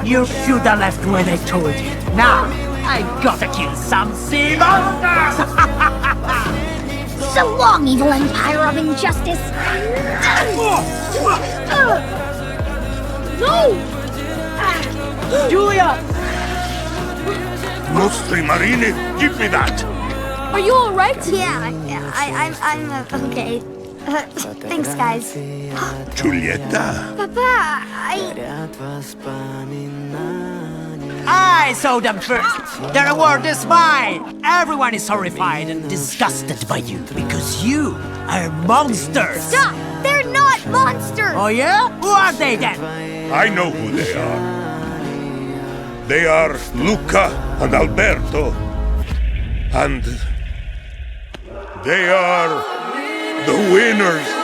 You should have left when I told you. Now, I gotta kill some sea monsters! So long, evil empire of injustice! No! Julia! Nostri marini, give me that! Are you alright? Yeah, I'm okay. Thanks, guys. Giulietta? Papa, I saw them first! Their award is mine! Everyone is horrified and disgusted by you because you are monsters! Stop! They're not monsters! Oh yeah? Who are they then? I know who they are. They are Luca and Alberto. And they are the winners.